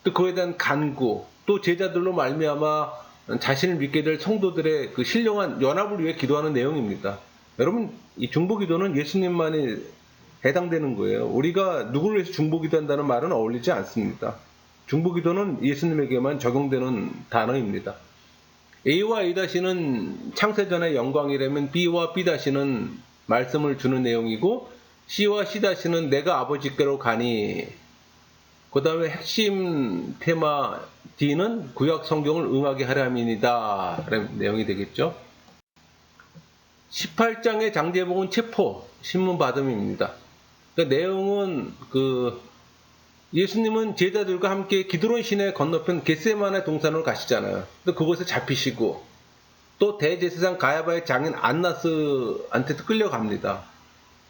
또 그에 대한 간구, 또 제자들로 말미암아 자신을 믿게 될 성도들의 그 신령한 연합을 위해 기도하는 내용입니다. 여러분, 이 중보기도는 예수님만이 해당되는 거예요. 우리가 누구를 위해서 중보기도한다는 말은 어울리지 않습니다. 중보기도는 예수님에게만 적용되는 단어입니다. A와 A-는 창세전의 영광이라면 B와 B-는 말씀을 주는 내용이고 C와 C-는 내가 아버지께로 가니, 그 다음에 핵심 테마 D는 구약 성경을 응하게 하람이니다 라는 내용이 되겠죠. 18장의 장제목은 체포, 신문받음입니다. 그러니까 내용은 예수님은 제자들과 함께 기드론 시내 건너편 겟세마네 동산으로 가시잖아요. 또 그곳에 잡히시고 또 대제사장 가야바의 장인 안나스한테도 끌려갑니다.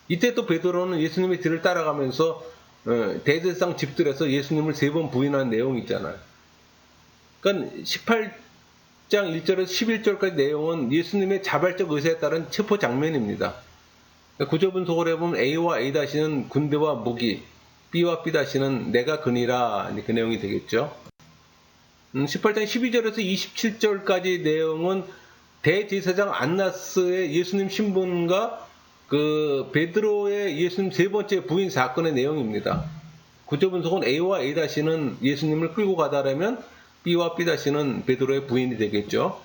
이때 또 베드로는 예수님의 뒤를 따라가면서 대제사장 집들에서 예수님을 3번 부인한 내용이 있잖아요. 그러니까 18장 1절에서 11절까지 내용은 예수님의 자발적 의사에 따른 체포 장면입니다. 구조 분석을 해보면 A와 A-는 군대와 무기, B와 B-는 내가 그니라, 그 내용이 되겠죠. 18장 12절에서 27절까지 내용은 대제사장 안나스의 예수님 신분과 그 베드로의 예수님 3번째 부인 사건의 내용입니다. 구조 분석은 A와 A-는 예수님을 끌고 가다라면 B와 B-는 베드로의 부인이 되겠죠.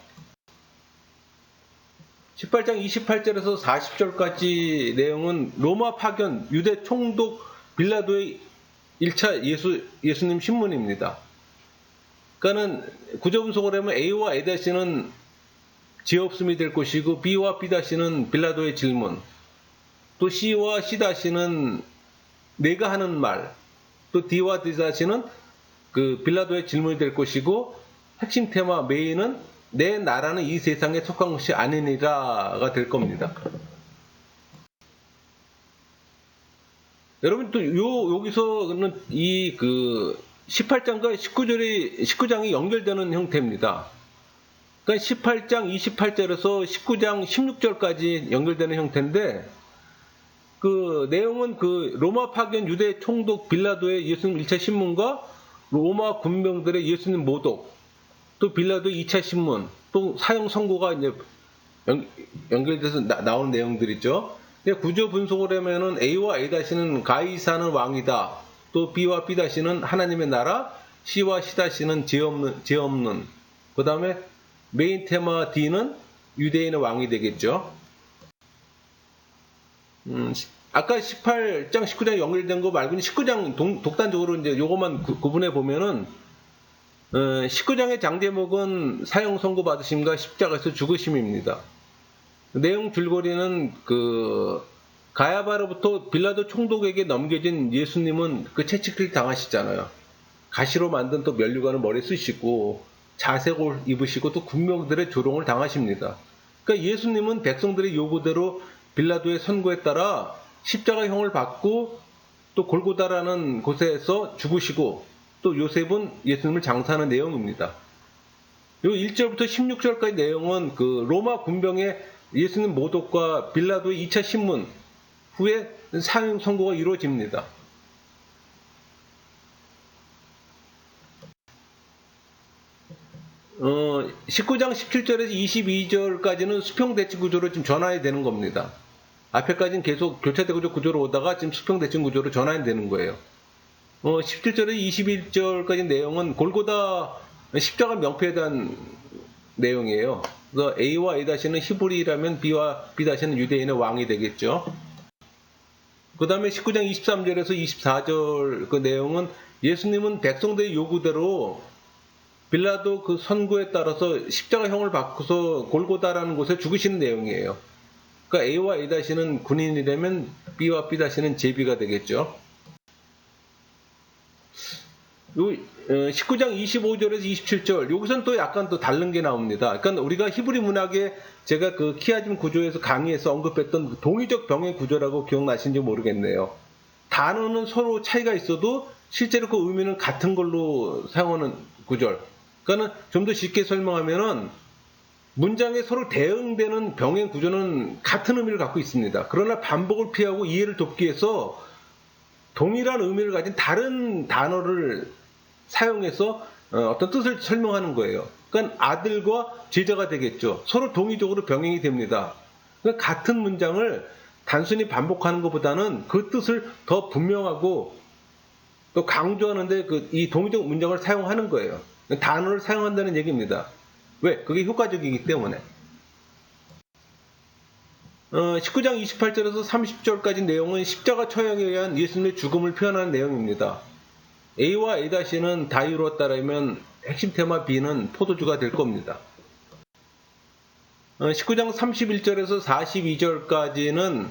18장 28절에서 40절까지 내용은 로마 파견, 유대 총독 빌라도의 1차 예수님 신문입니다. 그러니까는 구조 분석을 하면 A와 A-는 죄 없음이 될 것이고 B와 B-는 빌라도의 질문, 또 C와 C-는 내가 하는 말, 또 D와 D-는 그 빌라도의 질문이 될 것이고 핵심 테마 메인은 내 나라는 이 세상에 속한 것이 아니니라가 될 겁니다. 여러분 또 여기서는 이 그 18장과 19장이 연결되는 형태입니다. 그러니까 18장 28절에서 19장 16절까지 연결되는 형태인데, 그 내용은 그 로마 파견 유대 총독 빌라도의 예수님 1차 신문과 로마 군병들의 예수님 모독, 또 빌라도의 2차 신문, 또 사형 선고가 이제 연결돼서 나오는 내용들이죠. 구조 분석을 하면은 A와 A-는 가이사는 왕이다. 또 B와 B-는 하나님의 나라, C와 C-는 죄 없는. 그 다음에 메인 테마 D는 유대인의 왕이 되겠죠. 아까 18장, 19장 연결된 거 말고는 19장 독단적으로 이제 요것만 구분해 보면은 19장의 장제목은 사형 선고 받으심과 십자가에서 죽으심입니다. 내용 줄거리는 그 가야바로부터 빌라도 총독에게 넘겨진 예수님은 그 채찍질 당하시잖아요. 가시로 만든 또 면류관을 머리에 쓰시고 자색을 입으시고 또 군병들의 조롱을 당하십니다. 그러니까 예수님은 백성들의 요구대로 빌라도의 선고에 따라 십자가형을 받고 또 골고다라는 곳에서 죽으시고, 또 요셉은 예수님을 장사하는 내용입니다. 요 1절부터 16절까지 내용은 그 로마 군병의 예수님 모독과 빌라도의 2차 신문 후에 사형 선고가 이루어집니다. 19장 17절에서 22절까지는 수평대칭 구조로 지금 전환이 되는 겁니다. 앞에까지는 계속 교차대 구조로 오다가 지금 수평대칭 구조로 전환이 되는 거예요. 17절에서 21절까지 내용은 골고다 십자가 명패에 대한 내용이에요. 그래서 A와 A-는 히브리라면 B와 B-는 유대인의 왕이 되겠죠. 그 다음에 19장 23절에서 24절 그 내용은 예수님은 백성들의 요구대로 빌라도 그 선고에 따라서 십자가형을 받고서 골고다라는 곳에 죽으시는 내용이에요. 그러니까 A와 A-는 군인이라면 B와 B-는 제비가 되겠죠. 19장 25절에서 27절 여기서는 또 약간 또 다른 게 나옵니다. 그러니까 우리가 히브리 문학에 제가 그 키아즘 구조에서 강의에서 언급했던 그 동의적 병행 구조라고 기억나시는지 모르겠네요. 단어는 서로 차이가 있어도 실제로 그 의미는 같은 걸로 사용하는 구절. 그러니까 좀 더 쉽게 설명하면은 문장에 서로 대응되는 병행 구조는 같은 의미를 갖고 있습니다. 그러나 반복을 피하고 이해를 돕기 위해서 동일한 의미를 가진 다른 단어를 사용해서 어떤 뜻을 설명하는 거예요. 그러니까 아들과 제자가 되겠죠. 서로 동의적으로 병행이 됩니다. 그러니까 같은 문장을 단순히 반복하는 것보다는 그 뜻을 더 분명하고 또 강조하는데 이 동의적 문장을 사용하는 거예요. 단어를 사용한다는 얘기입니다. 왜? 그게 효과적이기 때문에. 19장 28절에서 30절까지 내용은 십자가 처형에 의한 예수님의 죽음을 표현하는 내용입니다. A와 A-는 다 이루었다라면 핵심 테마 B는 포도주가 될 겁니다. 19장 31절에서 42절까지는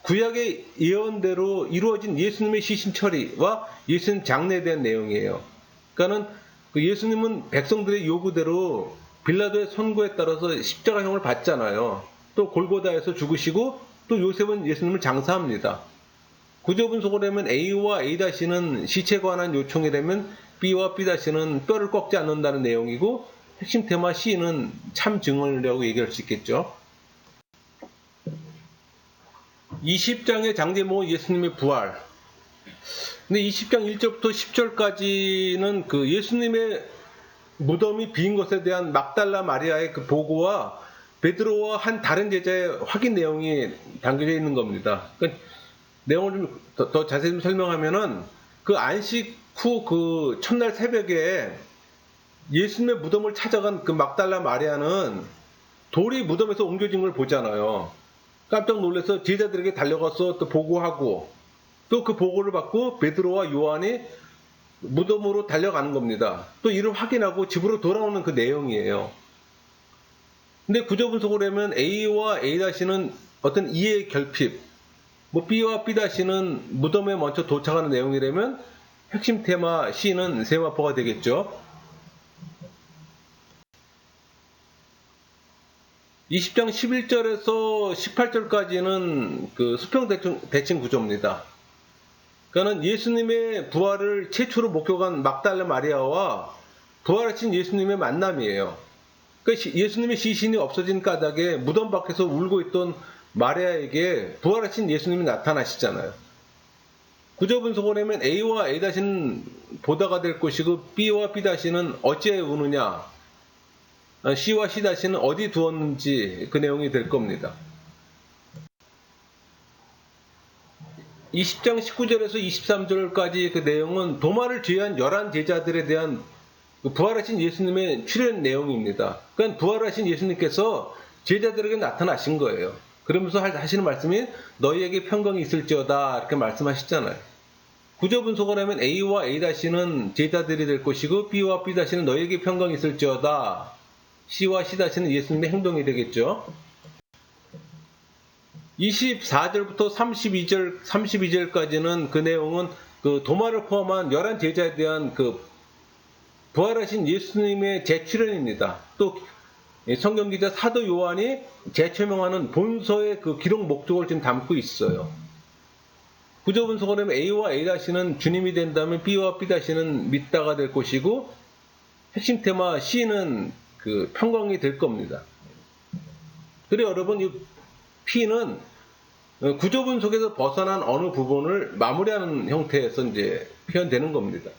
구약의 예언대로 이루어진 예수님의 시신 처리와 예수님 장례에 대한 내용이에요. 그러니까는 그 예수님은 백성들의 요구대로 빌라도의 선고에 따라서 십자가형을 받잖아요. 또 골고다에서 죽으시고 또 요셉은 예수님을 장사합니다. 구조 분석을 하면 A와 A-는 시체에 관한 요청이라면 B와 B-는 뼈를 꺾지 않는다는 내용이고, 핵심 테마 C는 참 증언이라고 얘기할 수 있겠죠. 20장의 장제목은 예수님의 부활. 근데 20장 1절부터 10절까지는 그 예수님의 무덤이 빈 것에 대한 막달라 마리아의 그 보고와 베드로와 한 다른 제자의 확인 내용이 담겨져 있는 겁니다. 그러니까 내용을 좀 더 자세히 설명하면은 그 안식 후 그 첫날 새벽에 예수님의 무덤을 찾아간 그 막달라 마리아는 돌이 무덤에서 옮겨진 걸 보잖아요. 깜짝 놀라서 제자들에게 달려가서 또 보고하고, 또 그 보고를 받고 베드로와 요한이 무덤으로 달려가는 겁니다. 또 이를 확인하고 집으로 돌아오는 그 내용이에요. 근데 구조 분석을 하면 A와 A-는 어떤 이해의 결핍, B와 B-는 무덤에 먼저 도착하는 내용이라면 핵심 테마 C는 세마포가 되겠죠. 20장 11절에서 18절까지는 그 수평 대칭 구조입니다. 그러니까는 예수님의 부활을 최초로 목격한 막달라 마리아와 부활하신 예수님의 만남이에요. 그러니까 예수님의 시신이 없어진 까닭에 무덤 밖에서 울고 있던 마리아에게 부활하신 예수님이 나타나시잖아요. 구조 분석을 하면 A와 A-는 보다가 될 것이고 B와 B-는 어찌해 우느냐, C와 C-는 어디 두었는지 그 내용이 될 겁니다. 20장 19절에서 23절까지 그 내용은 도마를 제외한 11제자들에 대한 부활하신 예수님의 출현 내용입니다. 그러니까 부활하신 예수님께서 제자들에게 나타나신 거예요. 그러면서 하시는 말씀이 너희에게 평강이 있을지어다 이렇게 말씀하시잖아요. 구조 분석을 하면 A와 A-는 제자들이 될 것이고 B와 B-는 너희에게 평강이 있을지어다. C와 C-는 예수님의 행동이 되겠죠. 24절부터 32절까지는 그 내용은 그 도마를 포함한 11제자에 대한 그 부활하신 예수님의 재출현입니다. 또 성경기자 사도 요한이 재초명하는 본서의 그 기록 목적을 지금 담고 있어요. 구조 분석을 하면 A와 A-는 주님이 된다면 B와 B-는 믿다가 될 것이고 핵심 테마 C는 그 평강이 될 겁니다. 그리고 여러분 이 P는 구조 분석에서 벗어난 어느 부분을 마무리하는 형태에서 이제 표현되는 겁니다.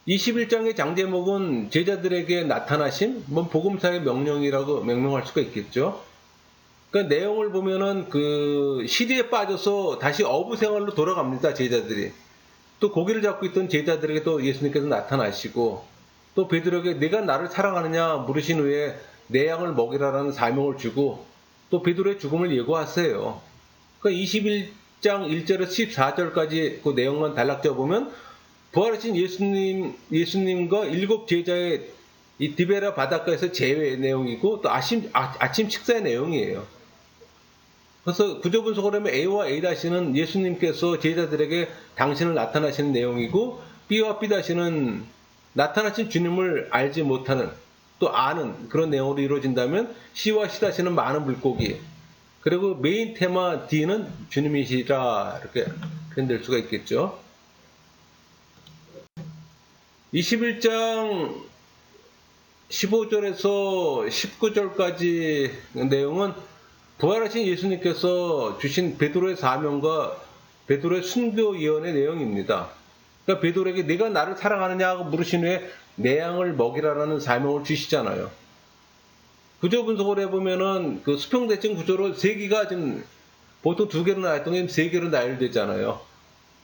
21장의 장제목은 제자들에게 나타나심, 복음사의 명령이라고 명명할 수가 있겠죠. 그러니까 내용을 보면은 그 시리에 빠져서 다시 어부 생활로 돌아갑니다, 제자들이. 또 고기를 잡고 있던 제자들에게 또 예수님께서 나타나시고, 또 베드로에게 내가 나를 사랑하느냐 물으신 후에 내 양을 먹이라라는 사명을 주고, 또 베드로의 죽음을 예고하세요. 그러니까 21장 1절에서 14절까지 그 내용만 단락져 보면 부활하신 예수님과 7 제자의 이 디베라 바닷가에서 재회의 내용이고 또 아침 식사의 내용이에요. 그래서 구조 분석을 하면 A와 A-는 예수님께서 제자들에게 당신을 나타나시는 내용이고 B와 B-는 나타나신 주님을 알지 못하는 또 아는 그런 내용으로 이루어진다면 C와 C-는 많은 물고기 그리고 메인 테마 D는 주님이시라 이렇게 표현될 수가 있겠죠. 21장 15절에서 19절까지 내용은 부활하신 예수님께서 주신 베드로의 사명과 베드로의 순교 예언의 내용입니다. 그러니까 베드로에게 네가 나를 사랑하느냐고 물으신 후에 내 양을 먹이라라는 사명을 주시잖아요. 구조 분석을 해보면은 그 수평대칭 구조로 세 개가 지금 보통 2개로 나왔던 게 3개로 나열되잖아요.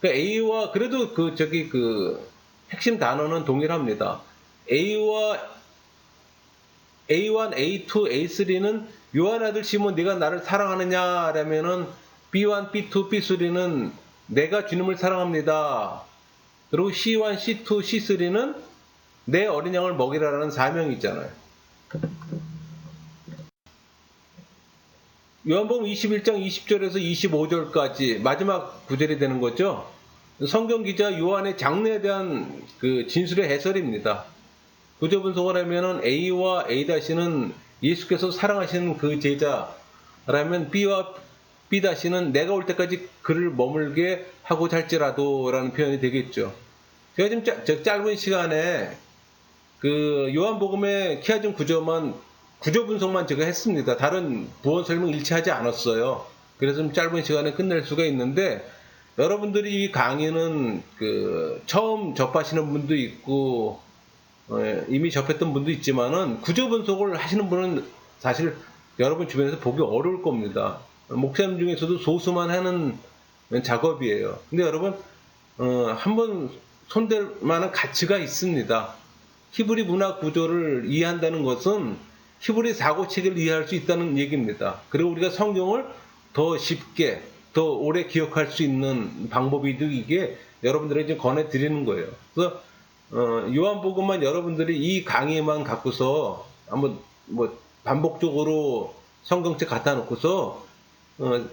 그러니까 A와 그래도 그 핵심 단어는 동일합니다. A1, A2, A3는 요한 아들 시몬 네가 나를 사랑하느냐라면은 B1, B2, B3는 내가 주님을 사랑합니다. 그리고 C1, C2, C3는 내 어린 양을 먹이라라는 사명이 있잖아요. 요한복음 21장 20절에서 25절까지 마지막 구절이 되는 거죠. 성경 기자 요한의 장래에 대한 그 진술의 해설입니다. 구조 분석을 하면은 A와 A-는 예수께서 사랑하시는 그 제자라면 B와 B-는 내가 올 때까지 그를 머물게 하고자 할지라도 라는 표현이 되겠죠. 제가 지금 짧은 시간에 그 요한복음의 키아즘 구조 분석만 제가 했습니다. 다른 부원 설명 일치하지 않았어요. 그래서 좀 짧은 시간에 끝낼 수가 있는데 여러분들이 이 강의는 그 처음 접하시는 분도 있고 이미 접했던 분도 있지만은 구조 분석을 하시는 분은 사실 여러분 주변에서 보기 어려울 겁니다. 목사님 중에서도 소수만 하는 작업이에요. 근데 여러분 한번 손댈 만한 가치가 있습니다. 히브리 문화 구조를 이해한다는 것은 히브리 사고체계를 이해할 수 있다는 얘기입니다. 그리고 우리가 성경을 더 쉽게 더 오래 기억할 수 있는 방법이도 이게 여러분들에게 권해드리는 거예요. 그래서 요한복음만 여러분들이 이 강의만 갖고서 한번 반복적으로 성경책 갖다 놓고서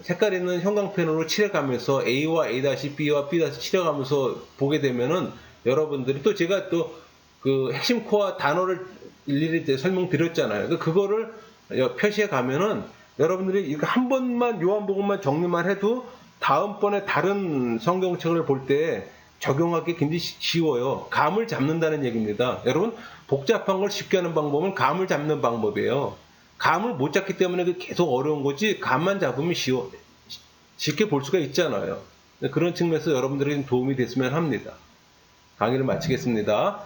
색깔 있는 형광펜으로 칠해가면서 A와 A-, B와 B- 칠해가면서 보게 되면은 여러분들이 또 제가 또 그 핵심 코어 단어를 일일이 설명드렸잖아요. 그거를 표시해 가면은 여러분들이 이거 한 번만 요한복음만 정리만 해도 다음번에 다른 성경책을 볼 때 적용하기 굉장히 쉬워요. 감을 잡는다는 얘기입니다. 여러분, 복잡한 걸 쉽게 하는 방법은 감을 잡는 방법이에요. 감을 못 잡기 때문에 계속 어려운 거지, 감만 잡으면 쉽게 볼 수가 있잖아요. 그런 측면에서 여러분들에게 도움이 됐으면 합니다. 강의를 마치겠습니다.